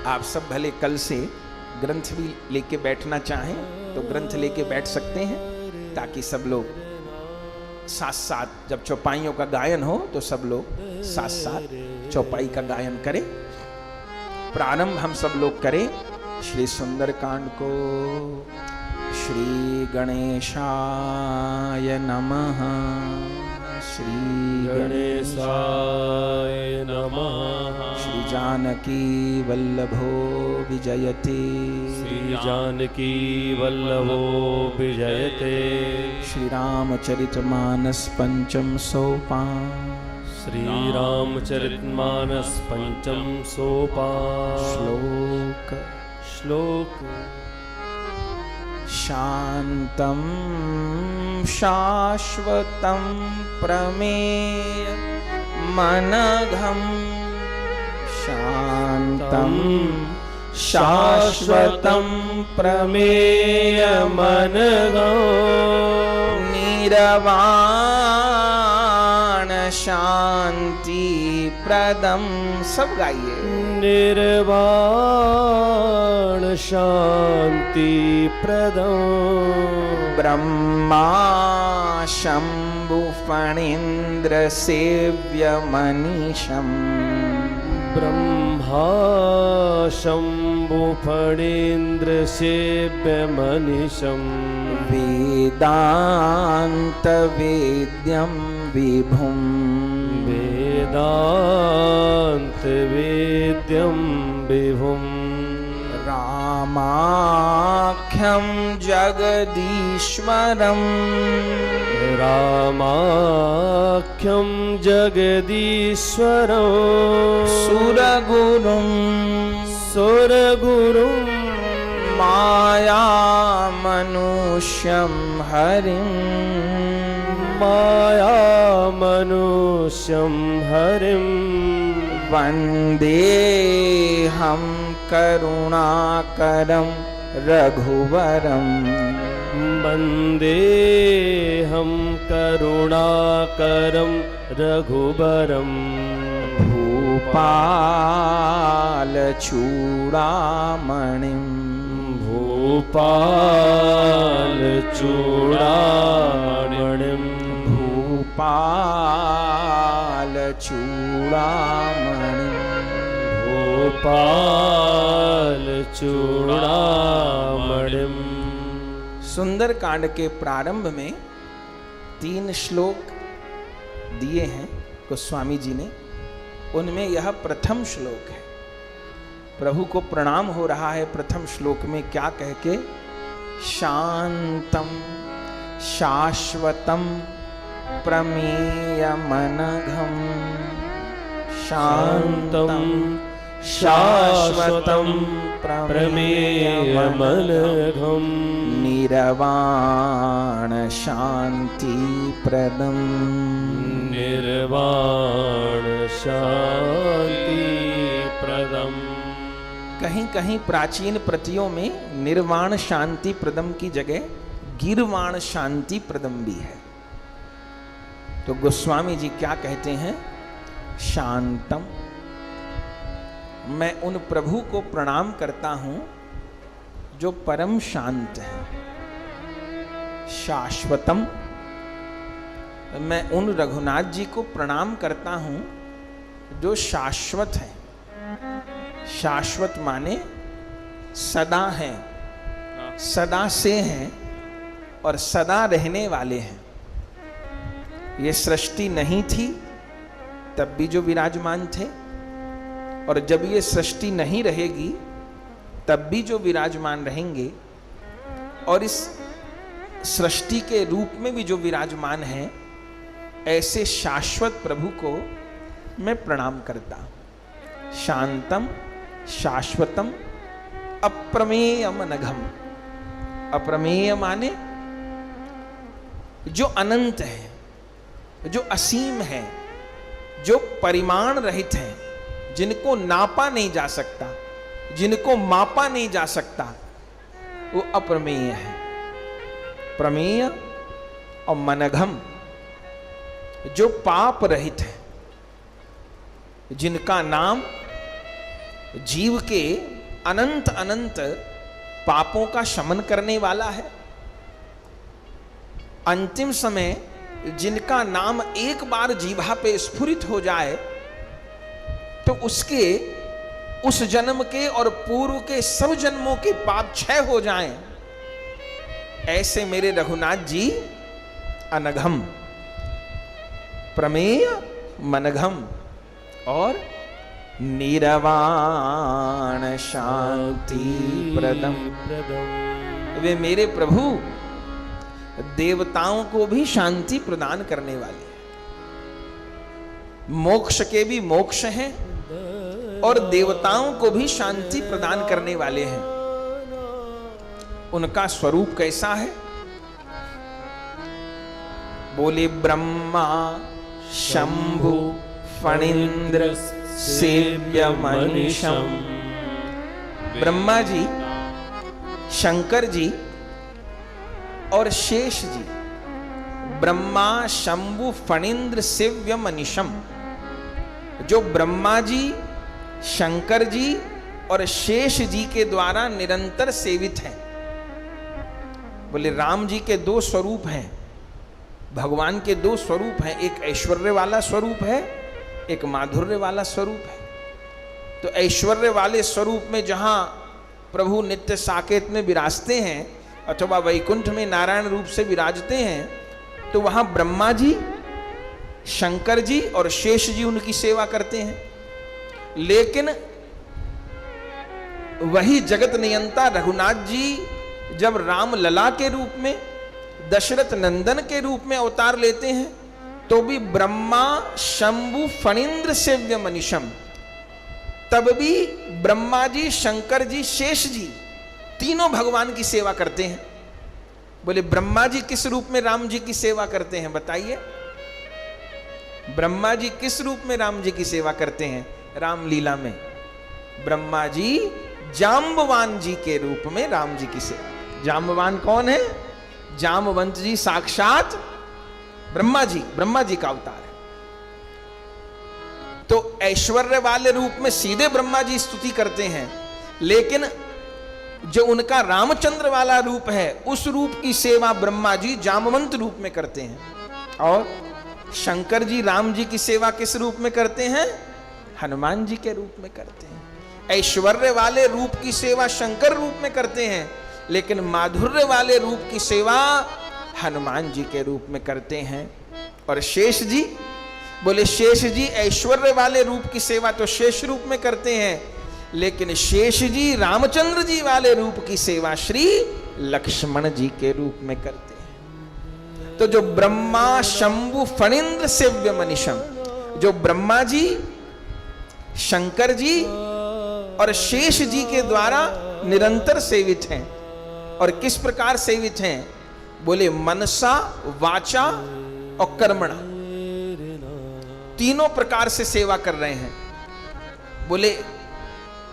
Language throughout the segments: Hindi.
आप सब भले कल से ग्रंथ भी लेके बैठना चाहें तो ग्रंथ लेके बैठ सकते हैं, ताकि सब लोग साथ साथ जब चौपाइयों का गायन हो तो सब लोग साथ साथ चौपाई का गायन करें। प्रारंभ हम सब लोग करें श्री सुंदरकांड को। श्री गणेशाय नमः। श्री गणेशाय नमः। श्री जानकी वल्लभो विजयते। श्री जानकी वल्लभो विजयते। श्री रामचरितमानस पंचम सोपान। श्री रामचरितमानस पंचम सोपान। श्लोक शांतं शाश्वतं प्रमेय मनघं। शांतं शाश्वतं प्रमेय मनघं। निरवाण शांति प्रदम। सब गाइए। निर्वाण शांति प्रदम। ब्रह्मा शंभु फणीन्द्र सेव्य मनीषम। ब्रह्मा शंभु फणीन्द्र सेव्य मनीषम। वेदांत वेद्यम विभुम। वेदांत वेद्यम विभुम। रामाख्यं जगदीश्वरम्। रामाख्यं जगदीश्वरम्। सुरगुरुं सुरगुरुं माया मनुष्यं हरिं। माया मनुष्यं हरिं। वन्देऽहं करुणाकरं रघुवरं। वन्देऽहं करुणाकरं रघुवरं। भूपालचूडामणिं। भूपालचूडामणिं। भूपालचूडामणिं। भूपालचूडामणिं। सुंदरकांड के प्रारंभ में 3 श्लोक दिए हैं गोस्वामी जी ने। उनमें यह प्रथम श्लोक है। प्रभु को प्रणाम हो रहा है प्रथम श्लोक में क्या कह के? शांतम शाश्वतम प्रमेयमनघम। शांतम शाश्वतम प्रमेयमनघम। निरवाण शांति प्रदम। निर्वाण शांति प्रदम। कहीं कहीं प्राचीन प्रतियों में निर्वाण शांति प्रदम की जगह गिरवाण शांति प्रदम भी है। तो गोस्वामी जी क्या कहते हैं? शांतम, मैं उन प्रभु को प्रणाम करता हूं जो परम शांत है। शाश्वतम, मैं उन रघुनाथ जी को प्रणाम करता हूं जो शाश्वत है। शाश्वत माने सदा हैं, सदा से हैं और सदा रहने वाले हैं। ये सृष्टि नहीं थी तब भी जो विराजमान थे, और जब ये सृष्टि नहीं रहेगी तब भी जो विराजमान रहेंगे, और इस सृष्टि के रूप में भी जो विराजमान हैं, ऐसे शाश्वत प्रभु को मैं प्रणाम करता हूं। शांतम शाश्वतम अप्रमेयम नघम। अप्रमेय माने जो अनंत है, जो असीम है, जो परिमाण रहित है, जिनको नापा नहीं जा सकता, जिनको मापा नहीं जा सकता, वो अप्रमेय है। प्रमेय और मनघम जो पाप रहित है, जिनका नाम जीव के अनंत अनंत पापों का शमन करने वाला है। अंतिम समय जिनका नाम एक बार जीभा पे स्फुरित हो जाए तो उसके उस जन्म के और पूर्व के सब जन्मों के पाप क्षय हो जाएं, ऐसे मेरे रघुनाथ जी अनघम प्रमेय मनघम और निरवाण शांति प्रदम। वे मेरे प्रभु देवताओं को भी शांति प्रदान करने वाले हैं, मोक्ष के भी मोक्ष हैं और देवताओं को भी शांति प्रदान करने वाले हैं। उनका स्वरूप कैसा है? बोले ब्रह्मा शंभु फणींद्र सेव्य मनीषम। ब्रह्मा जी, शंकर जी और शेष जी, ब्रह्मा शंभु फणींद्र सेव्य मनीषम, जो ब्रह्मा जी, शंकर जी और शेष जी के द्वारा निरंतर सेवित हैं। बोले राम जी के दो स्वरूप हैं, भगवान के दो स्वरूप हैं, एक ऐश्वर्य वाला स्वरूप है, एक माधुर्य वाला स्वरूप है। तो ऐश्वर्य वाले स्वरूप में जहां प्रभु नित्य साकेत में विराजते हैं अथवा वैकुंठ में नारायण रूप से विराजते हैं, तो वहां ब्रह्मा जी, शंकर जी और शेष जी उनकी सेवा करते हैं। लेकिन वही जगत नियंता रघुनाथ जी जब राम लला के रूप में, दशरथ नंदन के रूप में अवतार लेते हैं, तो भी ब्रह्मा शंभु फणींद्र सेव्य मनीषम, तब भी ब्रह्मा जी, शंकर जी, शेष जी तीनों भगवान की सेवा करते हैं। बोले ब्रह्मा जी किस रूप में राम जी की सेवा करते हैं? बताइए, ब्रह्मा जी किस रूप में राम जी की सेवा करते हैं? रामलीला में ब्रह्मा जी जाम्बवान जी के रूप में राम जी की सेवा। जाम्बवान कौन है? जामवंत जी साक्षात ब्रह्मा जी का अवतार है। तो ऐश्वर्य वाले रूप में सीधे ब्रह्मा जी स्तुति करते हैं, लेकिन जो उनका रामचंद्र वाला रूप है उस रूप की सेवा ब्रह्मा जी जामवंत रूप में करते हैं। और शंकर जी राम जी की सेवा किस रूप में करते हैं? हनुमान जी के रूप में करते हैं। ऐश्वर्य वाले रूप की सेवा शंकर रूप में करते हैं, लेकिन माधुर्य वाले रूप की सेवा हनुमान जी के रूप में करते हैं। और शेष जी, बोले शेष जी ऐश्वर्य वाले रूप की सेवा तो शेष रूप में करते हैं, लेकिन शेष जी रामचंद्र जी वाले रूप की सेवा श्री लक्ष्मण जी के रूप में करते हैं। तो जो ब्रह्मा शंभु फणींद्र सेव्य मनीषम, जो ब्रह्मा जी, शंकर जी और शेष जी के द्वारा निरंतर सेवित हैं। और किस प्रकार सेवित हैं? बोले मनसा, वाचा और कर्मणा, तीनों प्रकार से सेवा कर रहे हैं। बोले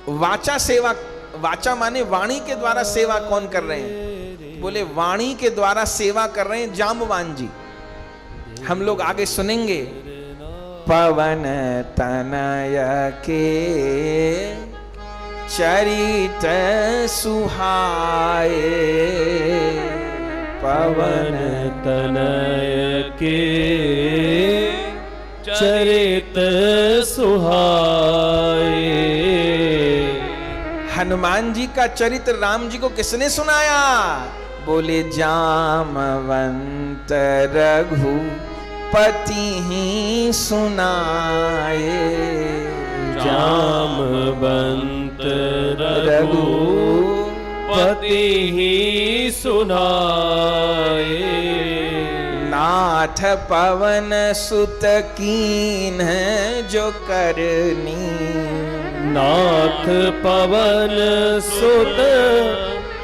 वाचा सेवा, वाचा माने वाणी के द्वारा सेवा कौन कर रहे हैं? बोले वाणी के द्वारा सेवा कर रहे हैं जाम्बवान जी। हम लोग आगे सुनेंगे। पवन तनय के चरित सुहाए, पवन तनय के चरित सुहाए। हनुमान जी का चरित्र राम जी को किसने सुनाया? बोले जामवंत रघुपति ही सुनाए। जामवंत रघुपति ही सुनाए। नाथ पवन सुत कीन जो करनी, नाथ पवन सुत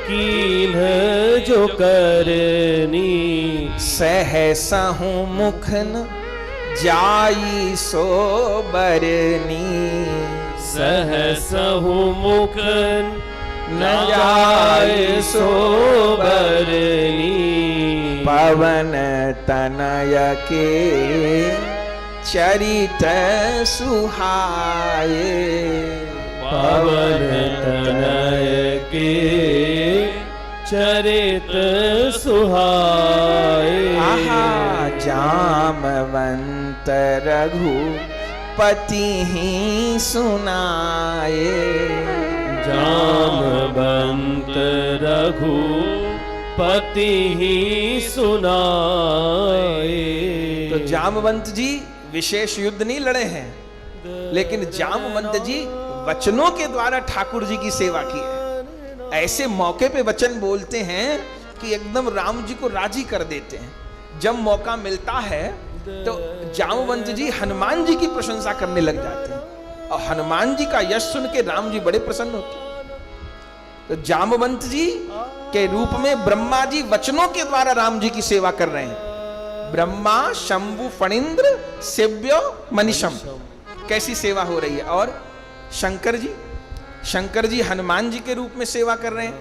कीन जो करनी। सहसा हूँ मुखन जाई सो बरनी, सहसा हूँ मुखन न जाए सो बरनी। पवन तनय के चरित सुहाए, पवन तनय के चरित सुहाए। आहा जामवंत रघुपति ही सुनाए। जामवंत रघुपति ही सुनाए। तो जामवंत जी विशेष युद्ध नहीं लड़े हैं, लेकिन जामवंत जी वचनों के द्वारा ठाकुर जी की सेवा की है। ऐसे मौके पे वचन बोलते हैं कि एकदम राम जी को राजी कर देते हैं। जब मौका मिलता है तो जामवंत जी हनुमान जी की प्रशंसा करने लग जाते हैं, और हनुमान जी का यश सुन के राम जी बड़े प्रसन्न होते हैं। तो जामवंत जी के रूप में ब्रह्मा जी वचनों के द्वारा राम जी की सेवा कर रहे हैं। ब्रह्मा शंभु फणींद्र सेव्यो मनीषम, कैसी सेवा हो रही है। और शंकर जी हनुमान जी के रूप में सेवा कर रहे हैं।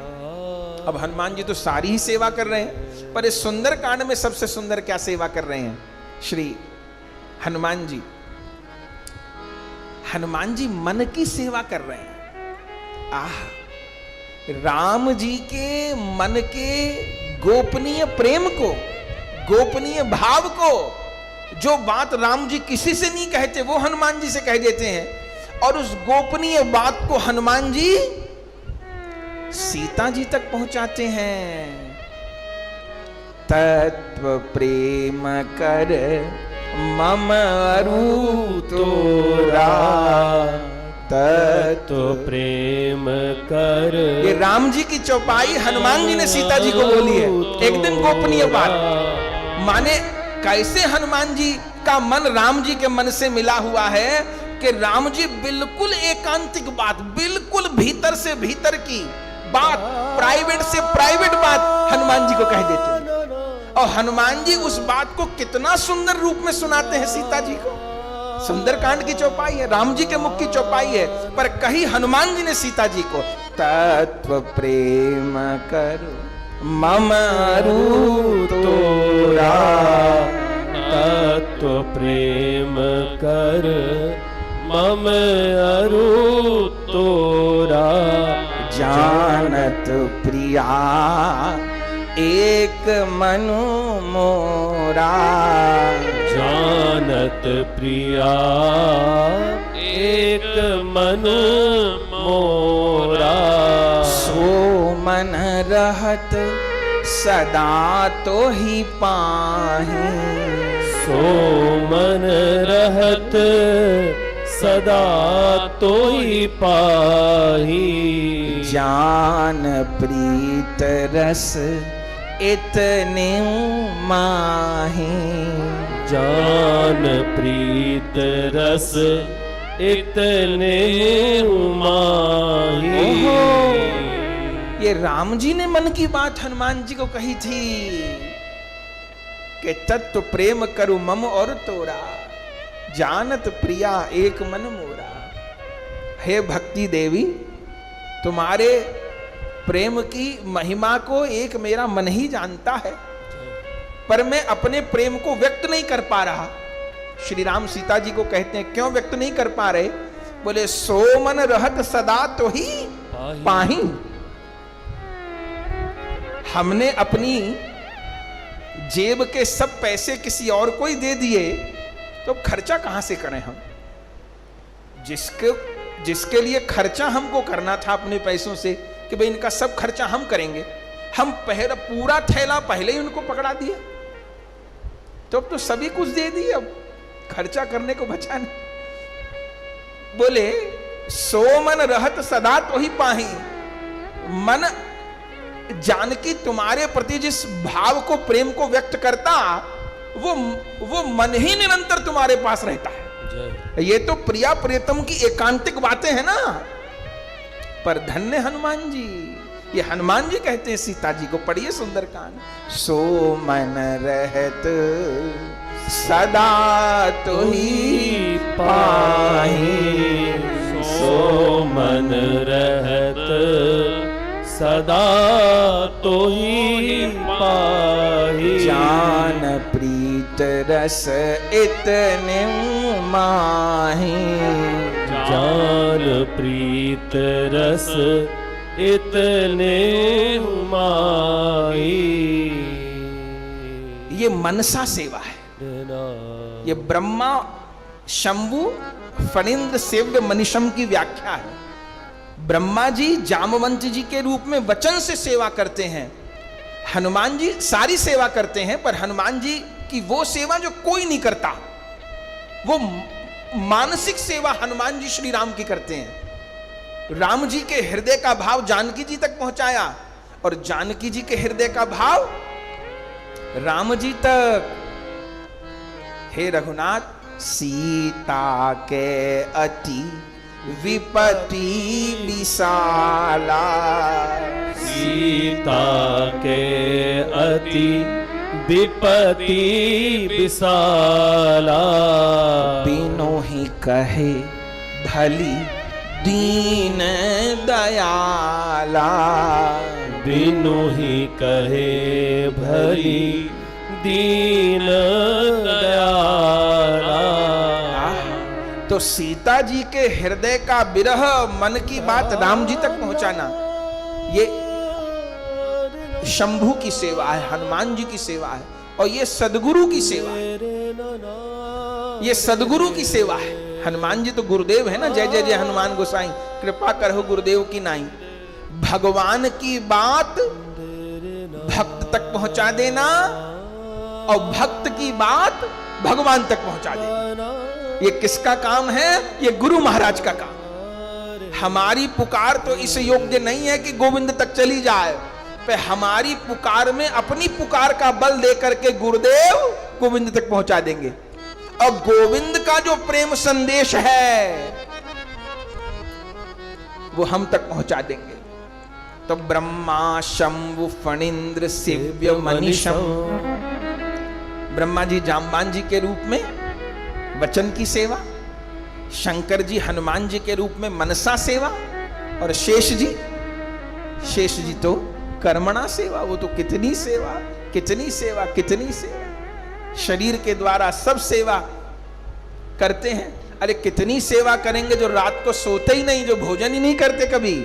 अब हनुमान जी तो सारी ही सेवा कर रहे हैं, पर इस सुंदर कांड में सबसे सुंदर क्या सेवा कर रहे हैं श्री हनुमान जी। हनुमान जी मन की सेवा कर रहे हैं। आह, राम जी के मन के गोपनीय प्रेम को, गोपनीय भाव को, जो बात राम जी किसी से नहीं कहते वो हनुमान जी से कह देते हैं। और उस गोपनीय बात को हनुमान जी सीता जी तक पहुंचाते हैं। तत्व प्रेम कर मम अरु तोरा, तत्व प्रेम कर। ये राम जी की चौपाई हनुमान जी ने सीता जी को बोली है। एकदम गोपनीय बात, माने कैसे हनुमान जी का मन राम जी के मन से मिला हुआ है कि राम जी बिल्कुल एकांतिक बात, बिल्कुल भीतर से भीतर की बात, प्राइवेट से प्राइवेट बात हनुमान जी को कह देते हैं। और हनुमान जी उस बात को कितना सुंदर रूप में सुनाते हैं सीता जी को। सुंदरकांड की चौपाई है, राम जी के मुख की चौपाई है, पर कही हनुमान जी ने सीता जी को तत्व प्रेम करो मम अरु तोरा, तत्व प्रेम कर मम अरु तोरा। जानत प्रिया एक मनु मोरा, जानत प्रिया एक मनु मोरा। सो मन रहत सदा तो ही पाही, सो मन रहत सदा तो ही पाही। जान प्रीत रस इतने माही, जान प्रीत रस इतने माही। ये राम जी ने मन की बात हनुमान जी को कही थी कि तत्व प्रेम करु मम और तोरा, जानत प्रिया एक मन मोरा। हे भक्ति देवी, तुम्हारे प्रेम की महिमा को एक मेरा मन ही जानता है, पर मैं अपने प्रेम को व्यक्त नहीं कर पा रहा। श्री राम सीता जी को कहते हैं क्यों व्यक्त नहीं कर पा रहे? बोले सो मन रहत सदा तो ही पाही। हमने अपनी जेब के सब पैसे किसी और को ही दे दिए तो खर्चा कहां से करें हम? जिसके लिए खर्चा हमको करना था अपने पैसों से कि भाई इनका सब खर्चा हम करेंगे, हम पूरा थैला पहले ही उनको पकड़ा दिया, तो अब तो सभी कुछ दे दिए, अब खर्चा करने को बचा नहीं। बोले सो मन रहत सदा तो ही पाही। मन जानकी तुम्हारे प्रति जिस भाव को, प्रेम को व्यक्त करता, वो मन ही निरंतर तुम्हारे पास रहता है। ये तो प्रिया प्रियतम की एकांतिक बातें हैं ना। पर धन्य हनुमान जी, ये हनुमान जी कहते हैं सीता जी को, पढ़िए सुंदरकांड। सो मन रहत सदा तो ही पाही, सो मन रहत सदा तो ही पाही। जान प्रीत रस इतने माही, जान प्रीत रस इतने हुमाई। ये मनसा सेवा है। ये ब्रह्मा शंभु फणींद्र सेव्य मनीषम की व्याख्या है। ब्रह्मा जी जामवंत जी के रूप में वचन से सेवा करते हैं, हनुमान जी सारी सेवा करते हैं, पर हनुमान जी की वो सेवा जो कोई नहीं करता, वो मानसिक सेवा हनुमान जी श्री राम की करते हैं। राम जी के हृदय का भाव जानकी जी तक पहुंचाया और जानकी जी के हृदय का भाव राम जी तक। हे रघुनाथ, सीता के अति विपति विशाला, सीता के अति विपति विशाला, बिनो ही कहे भली दीन दयाला, बिनु ही कहे भली दीन दयाला। तो सीता जी के हृदय का विरह, मन की बात राम जी तक पहुंचाना, ये शंभु की सेवा है, हनुमान जी की सेवा है, और ये सदगुरु की सेवा है। ये सदगुरु की सेवा है। हनुमान जी तो गुरुदेव है ना, जय जय जय हनुमान गोसाई, कृपा करो गुरुदेव की नाई। भगवान की बात भक्त तक पहुंचा देना और भक्त की बात भगवान तक पहुंचा देना, ये किसका काम है? ये गुरु महाराज का काम। हमारी पुकार तो इस योग्य नहीं है कि गोविंद तक चली जाए, पर हमारी पुकार में अपनी पुकार का बल देकर के गुरुदेव गोविंद तक पहुंचा देंगे। और गोविंद का जो प्रेम संदेश है वो हम तक पहुंचा देंगे। तो ब्रह्मा शंभु फणींद्र सेव्य मनीषम, ब्रह्मा जी जामवान जी के रूप में वचन की सेवा, शंकर जी हनुमान जी के रूप में मनसा सेवा, और शेष जी तो कर्मणा सेवा। वो तो कितनी सेवा, कितनी सेवा, कितनी सेवा, शरीर के द्वारा सब सेवा करते हैं। अरे कितनी सेवा करेंगे जो रात को सोते ही नहीं, जो भोजन ही नहीं करते, कभी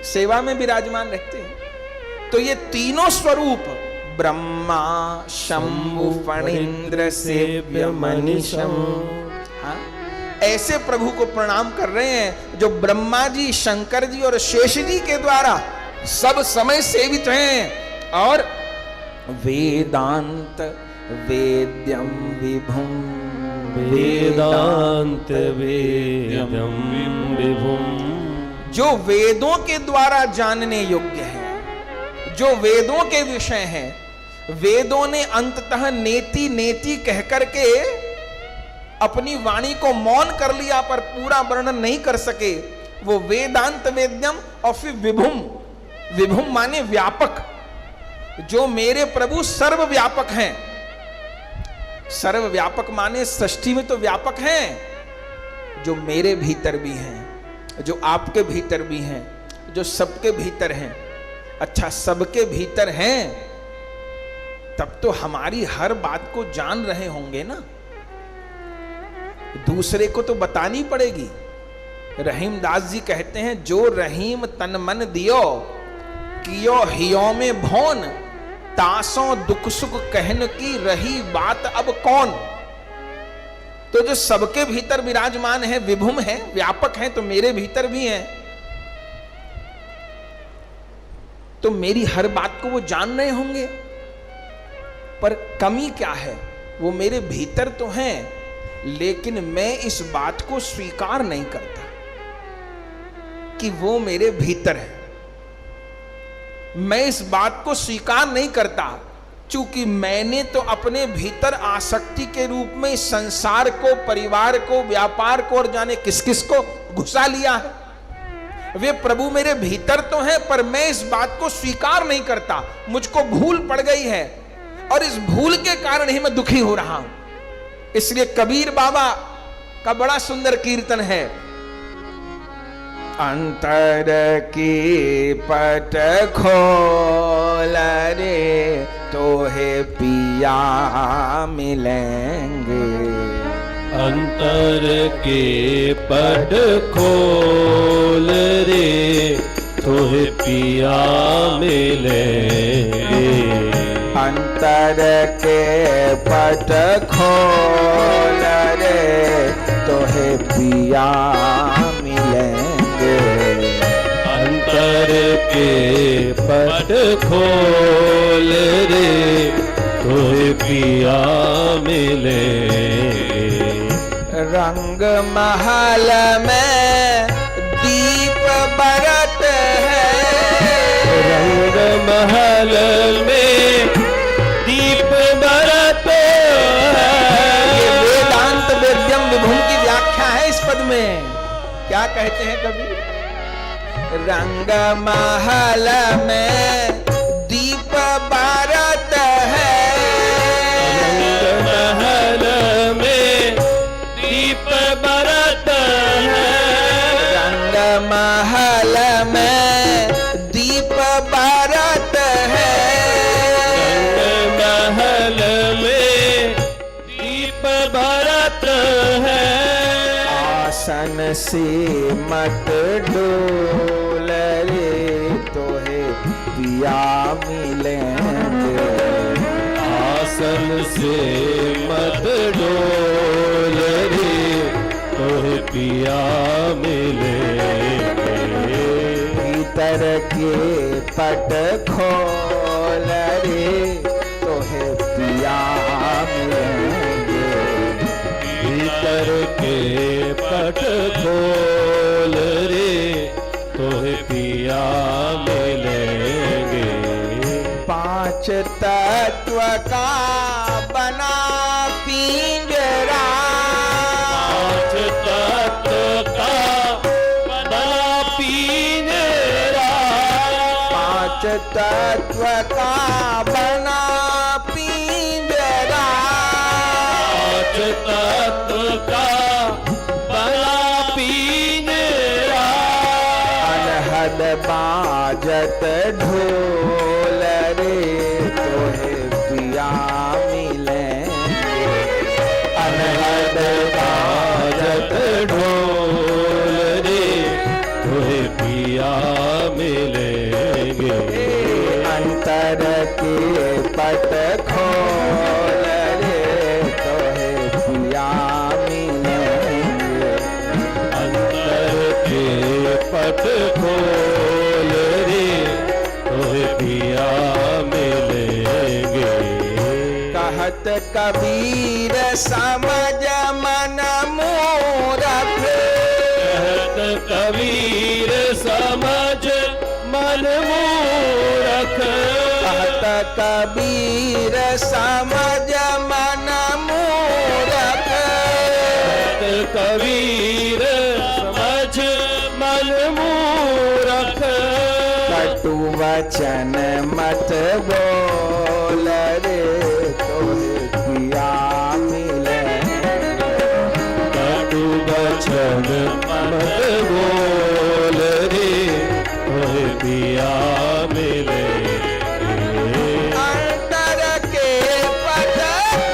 सेवा में विराजमान रहते हैं। तो ये तीनों स्वरूप ब्रह्मा शंभु फणींद्र सेव्य मनीषम, हाँ, ऐसे प्रभु को प्रणाम कर रहे हैं जो ब्रह्मा जी, शंकर जी और शेष जी के द्वारा सब समय सेवित हैं। और वेदांत वेद्यम विभुम, वेदांत वेद्यम विभुम, जो वेदों के द्वारा जानने योग्य है, जो वेदों के विषय हैं। वेदों ने अंततः नेति नेति कहकर के अपनी वाणी को मौन कर लिया, पर पूरा वर्णन नहीं कर सके। वो वेदांत वेद्यम और फिर विभुम, विभुम माने व्यापक, जो मेरे प्रभु सर्वव्यापक हैं। सर्वव्यापक माने सृष्टि में तो व्यापक हैं, जो मेरे भीतर भी हैं, जो आपके भीतर भी हैं, जो सबके भीतर हैं। अच्छा, सबके भीतर हैं तब तो हमारी हर बात को जान रहे होंगे ना, दूसरे को तो बतानी पड़ेगी। रहीम दास जी कहते हैं, जो रहीम तन मन दियो कियो हियो में भौन, तासों दुख सुख कहन की रही बात अब कौन। तो जो सबके भीतर विराजमान है, विभुम है, व्यापक है, तो मेरे भीतर भी है, तो मेरी हर बात को वो जान रहे होंगे। पर कमी क्या है? वो मेरे भीतर तो हैं, लेकिन मैं इस बात को स्वीकार नहीं करता कि वो मेरे भीतर है। मैं इस बात को स्वीकार नहीं करता, चूंकि मैंने तो अपने भीतर आसक्ति के रूप में संसार को, परिवार को, व्यापार को और जाने किस किस को घुसा लिया है। वे प्रभु मेरे भीतर तो हैं, पर मैं इस बात को स्वीकार नहीं करता। मुझको भूल पड़ गई है और इस भूल के कारण ही मैं दुखी हो रहा हूं। इसलिए कबीर बाबा का बड़ा सुंदर कीर्तन है, अंतर की पट खोल रे तोहे पिया मिलेंगे, अंतर के पट खोल रे तोहे पिया मिलेंगे। अंतर के पट खोल रे तोहे पिया मिलेंगे। अंतर के पट खोल रे तोहे पिया मिलेंगे। रंग महल में दीप बरत है। रंग महल में दीप बरत है। ये वेदांत वेद्यम विभुम की व्याख्या है इस पद में। क्या कहते हैं कवि? रंग महल में दीप बरत है। रंग महल में दीप बरत है। रंग महल में दीप बरत है। रंग महल में दीप बरत है। आसन से मत डोल रे तोहे पिया मिलेंगे। आसन से मत डोल रे तोहे पिया मिलेंगे। भीतर के पट खोल रे तोहे पिया मिलेंगे। भीतर के पट खोल रे तोहे पिया मिलेंगे। पांच तत्व का बना पिंजरा। पांच तत्व का बना पिंजरा। पांच तत्व का बना पिंजरा। पांच तत्व का बना पिंजरा। अनहद बाजत ढोल रे तोहे पिया मिलेंगे। अनहद बाजत ढोल रे तोहे पिया मिलेंगे। अंतर के पट खोल रे तोहे पिया मिलेंगे। अंतर के पट खोल रे तोहे पिया मिलेंगे। कहत कबीर समझ मन मूरख। कहत कबीर समझ मन मूरख। कहत कबीर समझ मन मूरख। कहत कबीर समझ मन मूरख। कटु वचन मत बोल रे तोहे पिया मिलेंगे। कटु वचन मत बोल रे तोहे पिया मिलेंगे। अंतर के पट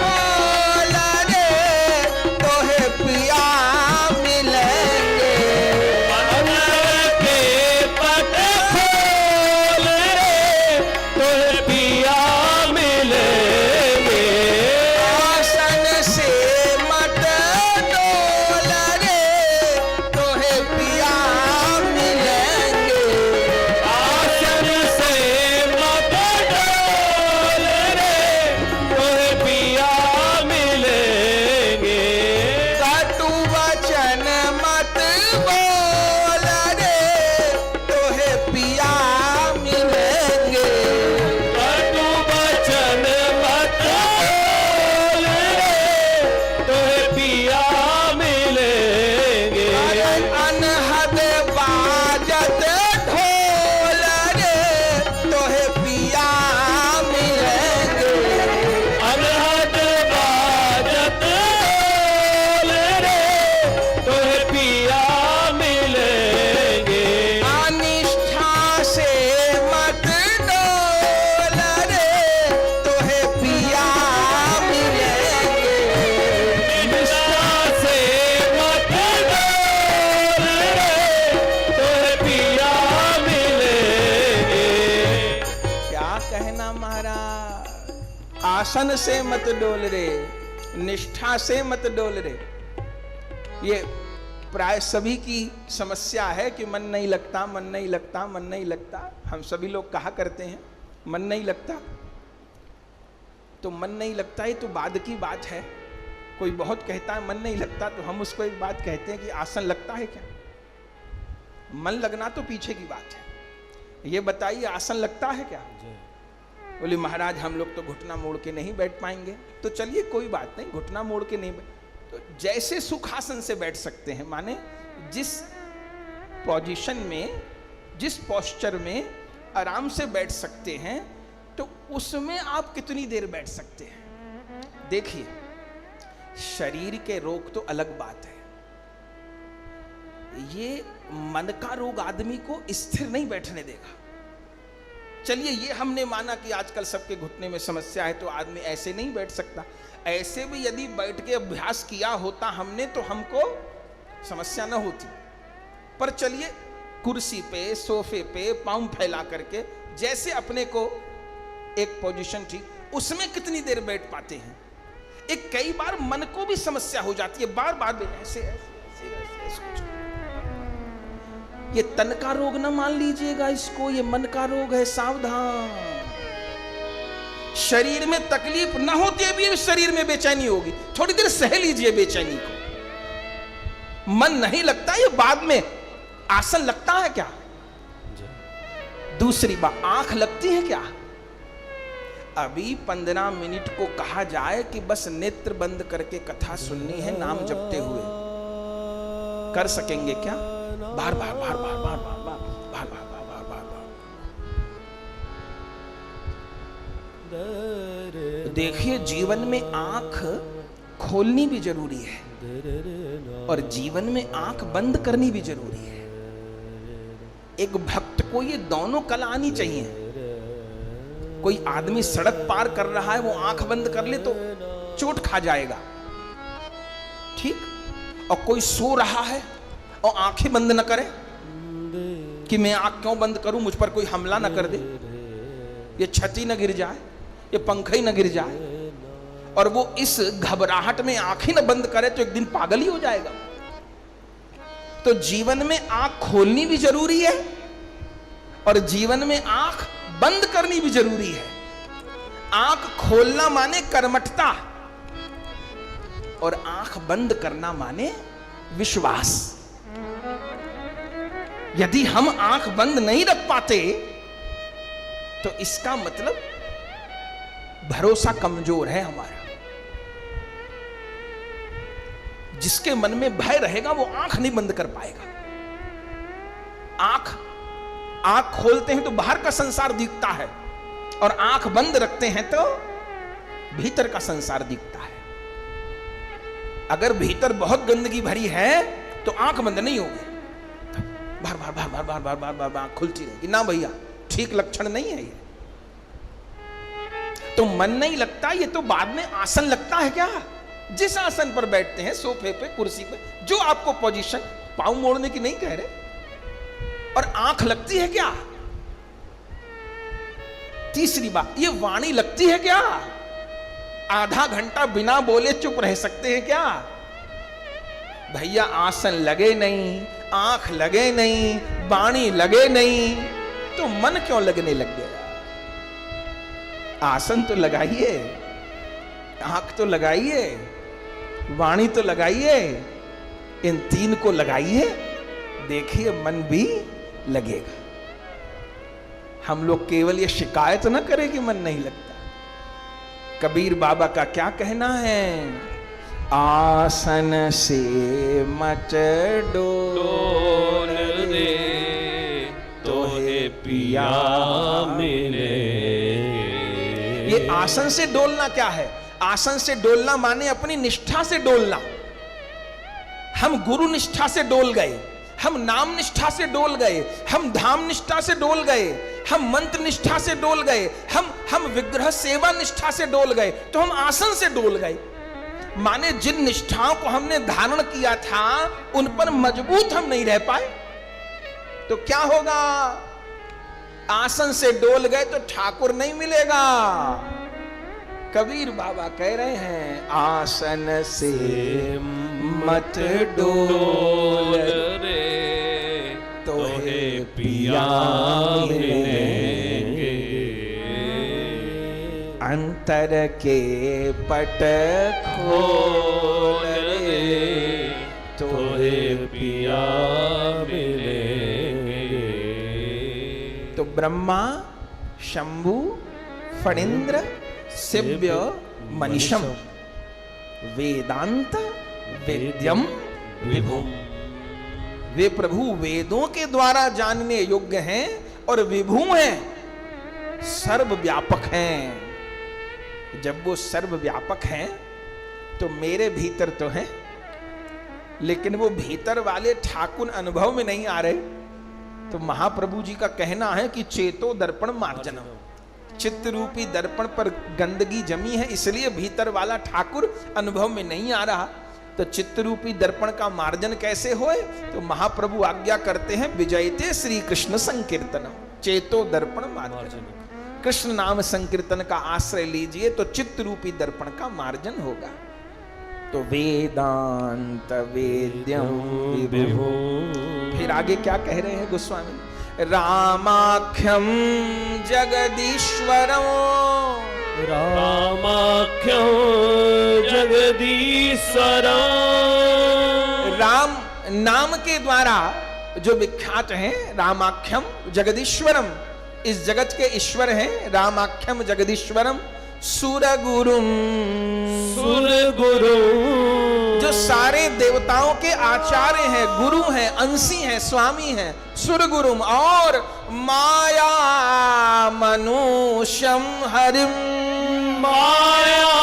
खोल रे तोहे पिया मिलेंगे। अंतर के पट खोल रे तोहे पिया मिलेंगे। आसन से मत डोल रे तोहे पिया मिलेंगे। आसन से आसन से मत डोल रे, निष्ठा से मत डोल रे। ये प्राय सभी की समस्या है कि मन नहीं लगता, मन नहीं लगता, मन नहीं लगता। हम सभी लोग कहा करते हैं मन नहीं लगता। तो मन नहीं लगता ये तो बाद की बात है। कोई बहुत कहता है मन नहीं लगता, तो हम उसको एक बात कहते हैं कि आसन लगता है क्या? मन लगना तो पीछे की बात है। ये बताइए आसन लगता है क्या? बोले महाराज हम लोग तो घुटना मोड़ के नहीं बैठ पाएंगे। तो चलिए कोई बात नहीं, घुटना मोड़ के नहीं बैठ, तो जैसे सुखासन से बैठ सकते हैं, माने जिस पोजीशन में, जिस पोस्चर में आराम से बैठ सकते हैं, तो उसमें आप कितनी देर बैठ सकते हैं। देखिए शरीर के रोग तो अलग बात है, ये मन का रोग आदमी को स्थिर नहीं बैठने देगा। चलिए ये हमने माना कि आजकल सबके घुटने में समस्या है, तो आदमी ऐसे नहीं बैठ सकता। ऐसे भी यदि बैठ के अभ्यास किया होता हमने, तो हमको समस्या न होती। पर चलिए कुर्सी पे, सोफे पे पांव फैला करके जैसे अपने को एक पोजीशन थी, उसमें कितनी देर बैठ पाते हैं। एक कई बार मन को भी समस्या हो जाती है, बार बार ऐसे ऐसे ऐसे ऐसे। ये तन का रोग ना मान लीजिएगा इसको, ये मन का रोग है, सावधान। शरीर में तकलीफ ना होती है भी शरीर में बेचैनी होगी, थोड़ी देर सह लीजिए बेचैनी को। मन नहीं लगता ये बाद में। आसन लगता है क्या? दूसरी बात, आंख लगती है क्या? अभी 15 मिनट को कहा जाए कि बस नेत्र बंद करके कथा सुननी है नाम जपते हुए, कर सकेंगे क्या? बार बार बार बार बार बार बार बार बार बार बार बार बार। देखिए जीवन में आंख खोलनी भी जरूरी है और जीवन में आंख बंद करनी भी जरूरी है। एक भक्त को ये दोनों कला आनी चाहिए। कोई आदमी सड़क पार कर रहा है, वो आंख बंद कर ले तो चोट खा जाएगा, ठीक? और कोई सो रहा है और आंखें बंद न करे कि मैं आंख क्यों बंद करूं, मुझ पर कोई हमला न कर दे, ये छती न गिर जाए, ये पंखा ही न गिर जाए, और वो इस घबराहट में आंखें न बंद करे तो एक दिन पागल ही हो जाएगा। तो जीवन में आंख खोलनी भी जरूरी है और जीवन में आंख बंद करनी भी जरूरी है। आंख खोलना माने कर्मठता और आंख बंद करना माने विश्वास। यदि हम आंख बंद नहीं रख पाते तो इसका मतलब भरोसा कमजोर है हमारा। जिसके मन में भय रहेगा वो आंख नहीं बंद कर पाएगा। आंख खोलते हैं तो बाहर का संसार दिखता है और आंख बंद रखते हैं तो भीतर का संसार दिखता है। अगर भीतर बहुत गंदगी भरी है तो आंख बंद नहीं होगी, बार बार बार बार बार बार बार बार बार खुलती रहेगी। ना भैया, ठीक लक्षण नहीं है ये। तो मन नहीं लगता, ये तो बाद में आसन लगता है क्या? जिस आसन पर बैठते हैं, सोफे पे, कुर्सी पे, जो आपको पोजीशन, पांव मोड़ने की नहीं कह रहे। और आंख लगती है क्या? तीसरी बात, ये वाणी लगती है क्या? आधा घंटा बिना बोले चुप रह सकते हैं क्या? भैया आसन लगे नहीं, आंख लगे नहीं, वाणी लगे नहीं, तो मन क्यों लगने लग गया? आसन तो लगाइए, आंख तो लगाइए, वाणी तो लगाइए, इन तीन को लगाइए, देखिए मन भी लगेगा। हम लोग केवल ये शिकायत ना करें कि मन नहीं लगता। कबीर बाबा का क्या कहना है? आसन से मत डोल दे तोहे पिया मिले। ये आसन से डोलना क्या है? आसन से डोलना माने अपनी निष्ठा से डोलना। हम गुरु निष्ठा से डोल गए, हम नाम निष्ठा से डोल गए, हम धाम निष्ठा से डोल गए, हम मंत्र निष्ठा से डोल गए, हम विग्रह सेवा निष्ठा से डोल गए, तो हम आसन से डोल गए। माने जिन निष्ठाओं को हमने धारण किया था उन पर मजबूत हम नहीं रह पाए, तो क्या होगा? आसन से डोल गए तो ठाकुर नहीं मिलेगा। कबीर बाबा कह रहे हैं आसन से मत डोल रे तोहे पिया मिलेंगे। अंतर के पट खोल रे तोहे पिया मिलेंगे। तो ब्रह्मा शंभु फणींद्र शिव्य मनीषम वेदांत वेद्यम विभुम। वे प्रभु वेदों के द्वारा जानने योग्य हैं और विभु हैं, सर्वव्यापक हैं। जब वो सर्वव्यापक हैं तो मेरे भीतर तो हैं, लेकिन वो भीतर वाले ठाकुर अनुभव में नहीं आ रहे। तो महाप्रभु जी का कहना है कि चेतो दर्पण मार्जनम, चित्त रूपी दर्पण पर गंदगी जमी है, इसलिए भीतर वाला ठाकुर अनुभव में नहीं आ रहा। तो चित्त रूपी दर्पण का मार्जन कैसे होए? तो महाप्रभु आज्ञा करते हैं विजयते श्री कृष्ण संकीर्तन, चेतो दर्पण मार्जन। कृष्ण नाम संकीर्तन का आश्रय लीजिए तो चित्त रूपी दर्पण का मार्जन होगा। तो वेदांत वेद्यम विभु। फिर आगे क्या कह रहे हैं गोस्वामी? रामाख्यम जगदीश्वरम, रामाख्यं जगदीश्वरं। राम नाम के द्वारा जो विख्यात हैं, रामाख्यम जगदीश्वरम, इस जगत के ईश्वर हैं। रामाख्यम जगदीश्वरम सुरगुरुम, सुरगुरु जो सारे देवताओं के आचार्य हैं, गुरु हैं, अंशी हैं, स्वामी हैं, सुरगुरुम। और माया मनुष्यम हरिम, माया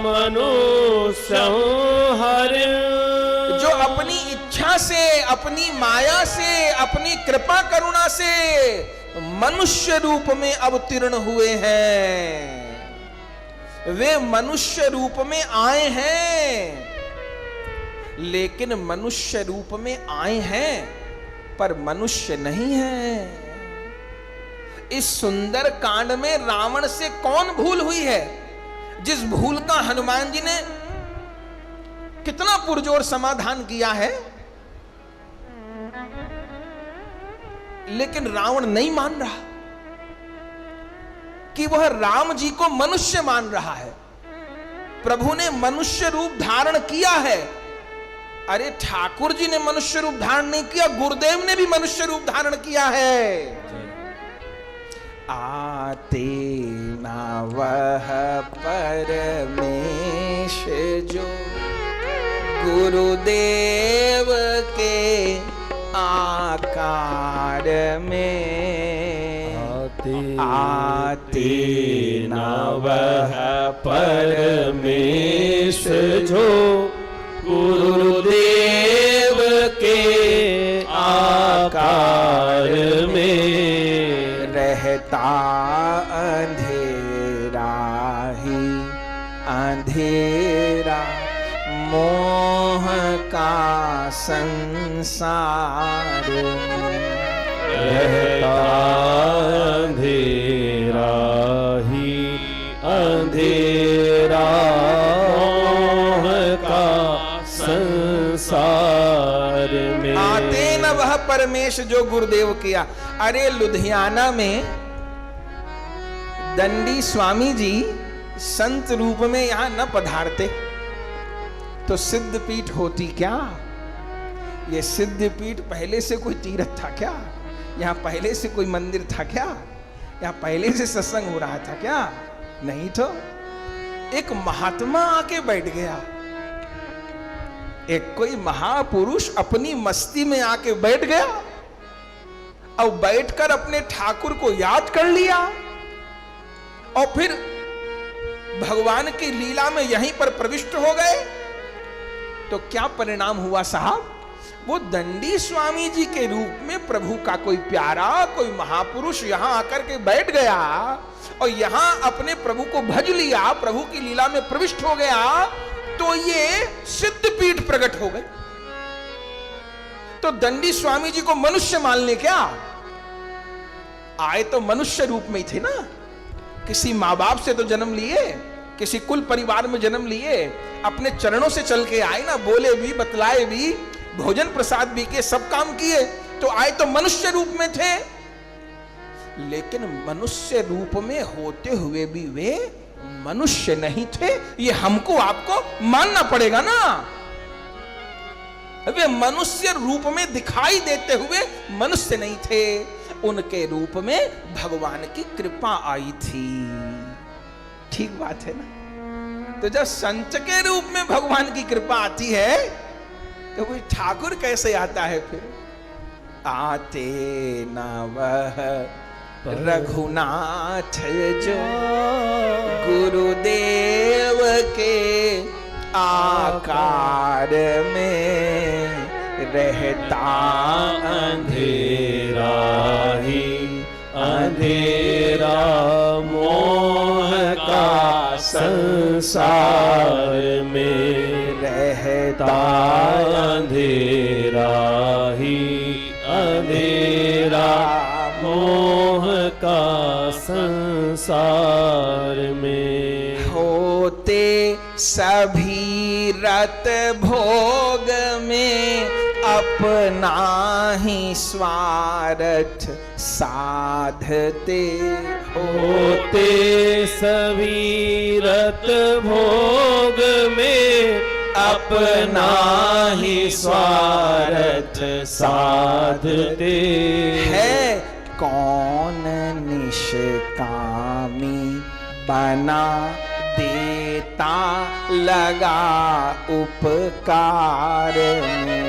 मनुष्यं हरिं। जो अपनी इच्छा से, अपनी माया से, अपनी कृपा करुणा से मनुष्य रूप में अवतीर्ण हुए हैं। वे मनुष्य रूप में आए हैं, लेकिन मनुष्य रूप में आए हैं पर मनुष्य नहीं है। इस सुंदर कांड में रावण से कौन भूल हुई है? जिस भूल का हनुमान जी ने कितना पुरजोर समाधान किया है, लेकिन रावण नहीं मान रहा कि वह राम जी को मनुष्य मान रहा है। प्रभु ने मनुष्य रूप धारण किया है। अरे ठाकुर जी ने मनुष्य रूप धारण नहीं किया, गुरुदेव ने भी मनुष्य रूप धारण किया है। आते ना वह परमेश जो गुरुदेव के आकार में, आते न वह परमेश जो गुरुदेव के आकार में, रहता अंधेरा ही अंधेरा मोह का संसार, रहता अंधेरा ही अंधेरा मोह का संसार में। आते न वह परमेश जो गुरुदेव किया। अरे लुधियाना में दंडी स्वामी जी संत रूप में यहां न पधारते तो सिद्धपीठ होती क्या? ये सिद्धपीठ पहले से कोई तीर्थ था क्या? यहाँ पहले से कोई मंदिर था क्या? यहाँ पहले से सत्संग हो रहा था क्या? नहीं तो एक महात्मा आके बैठ गया, एक कोई महापुरुष अपनी मस्ती में आके बैठ गया और बैठकर अपने ठाकुर को याद कर लिया और फिर भगवान की लीला में यहीं पर प्रविष्ट हो गए। तो क्या परिणाम हुआ साहब? वो दंडी स्वामी जी के रूप में प्रभु का कोई प्यारा, कोई महापुरुष यहां आकर के बैठ गया और यहां अपने प्रभु को भज लिया, प्रभु की लीला में प्रविष्ट हो गया, तो ये सिद्धपीठ प्रकट हो गई। तो दंडी स्वामी जी को मनुष्य मान ले क्या? आए तो मनुष्य रूप में ही थे ना, किसी माँ बाप से तो जन्म लिए, किसी कुल परिवार में जन्म लिए, अपने चरणों से चल के आए ना, बोले भी, बतलाए भी, भोजन प्रसाद भी किए, सब काम किए, तो आए तो मनुष्य रूप में थे, लेकिन मनुष्य रूप में होते हुए भी वे मनुष्य नहीं थे। ये हमको आपको मानना पड़ेगा ना। वे मनुष्य रूप में दिखाई देते हुए मनुष्य नहीं थे, उनके रूप में भगवान की कृपा आई थी। ठीक बात है ना। तो जब संत के रूप में भगवान की कृपा आती है तो कोई ठाकुर कैसे आता है फिर? आते न वह रघुनाथ जो गुरुदेव के आकार में रहता अंधेरा ही अंधेरा मोह का संसार में रहता अंधेरा ही अंधेरा मोह का संसार में। होते सभी रत भोग में अपना ही स्वार्थ साधते, होते सभी रत भोग में अपना ही स्वार्थ साधते है कौन निष्कामी बना देता लगा उपकार में।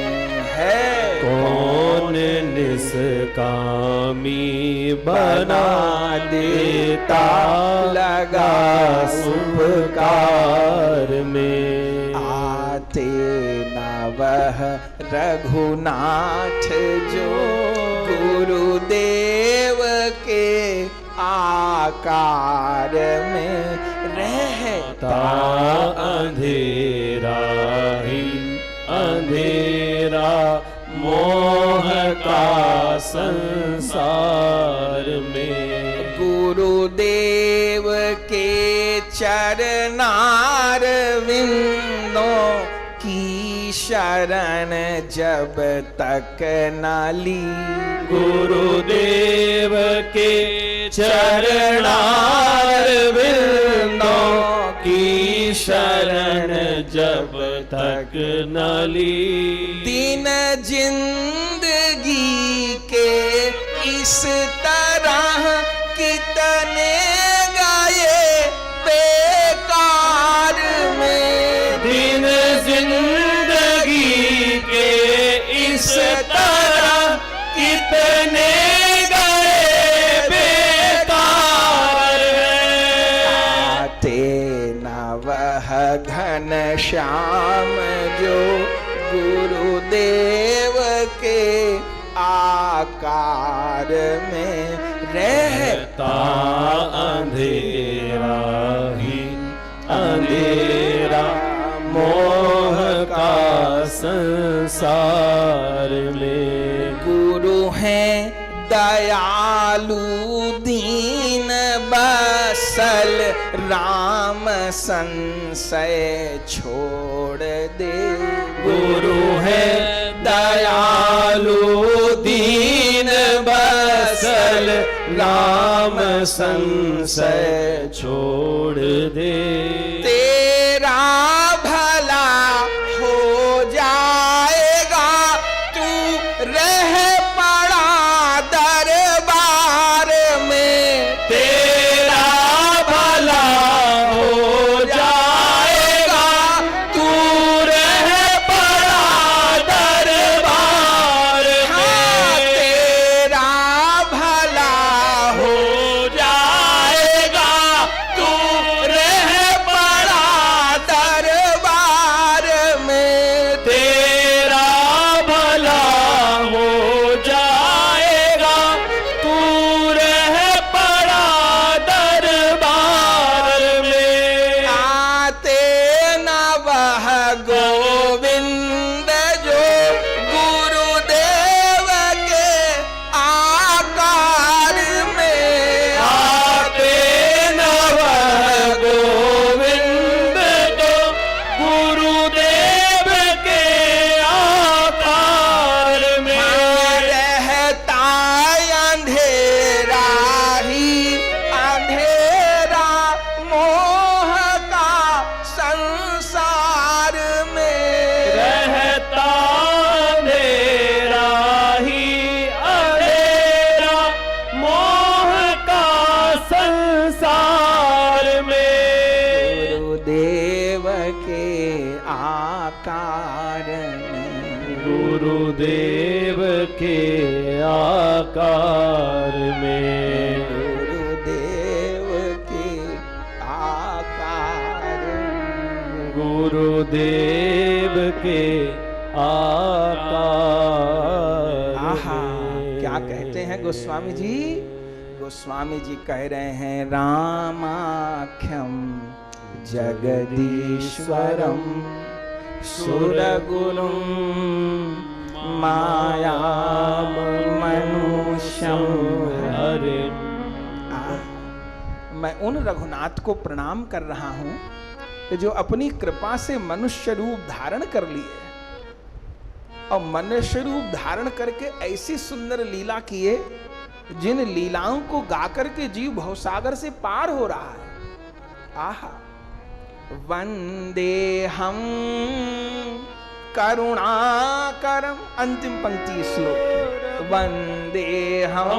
है कौन निष्कामी बना देता लगा उपकार में। आते न वह रघुनाथ जो गुरुदेव के आकार में रहता अंधेरा ही अंधेरा मोह का संसार में। गुरुदेव के चरनार विंदों की शरण जब तक न ली, गुरुदेव के चरणार विंदों की शरण जब तक न ली। दिन जिंदगी के इस तरह कितने गए बेकार में। दिन जिंदगी के इस तरह कितने गए बेकार में। आते न वह घन श्याम जो गुरुदेव के आकार में रहता अंधेरा ही अंधेरा मोह का संसार में। गुरु हैं दयालु दीन बसल राम संशय छोड़ दे। गुरु है दयालु दीन बसल राम संशय छोड़ दे। तेरा भला हो जाएगा तू रह पड़ा दरबार में। तेरा भला हो जाएगा तू रह पड़ा दरबार में। तेरा भला हो जाएगा तू रह पड़ा दरबार में गुरुदेव के आकार, गुरुदेव के आकार। आहा, क्या कहते हैं गोस्वामी जी? गोस्वामी जी कह रहे हैं रामाख्यम जगदीश्वरम सुरगुरुम माया मनुष्यम हरिम। मैं उन रघुनाथ को प्रणाम कर रहा हूं कि जो अपनी कृपा से मनुष्य रूप धारण कर लिए और मनुष्य रूप धारण करके ऐसी सुंदर लीला किए जिन लीलाओं को गाकर के जीव भवसागर से पार हो रहा है। आहा, वंदे हम करुणाकरम, अंतिम पंक्ति श्लोक, वंदे हम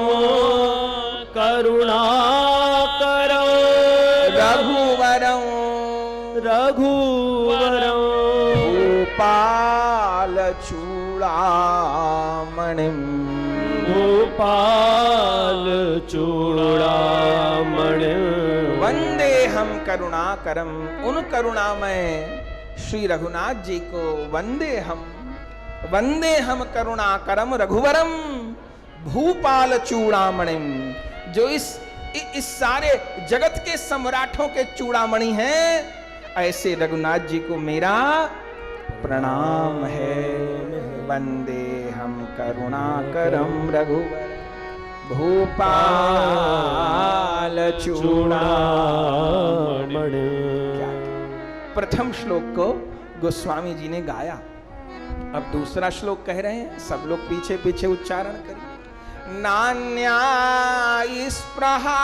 करुणाकरं रघुवरम रघुवरं भूपाल चूड़ामणिम, भूपाल चूड़ामणिं। वंदे हम करुणाकरम, उन करुणामय श्री रघुनाथ जी को वंदे हम करुणाकरम रघुवरम भूपाल चूड़ामणिम, जो इस सारे जगत के सम्राटों के चूड़ामणि हैं, ऐसे रघुनाथ जी को मेरा प्रणाम है। वंदे हम करुणाकरम रघुवर भूपाल चूड़ामणि। प्रथम श्लोक को गोस्वामी जी ने गाया, अब दूसरा श्लोक कह रहे हैं, सब लोग पीछे पीछे उच्चारण करिए। नान्या स्पृहा,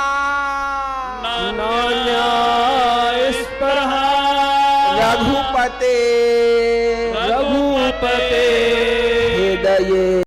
नान्या स्पृहा रघुपते रघुपते हृदये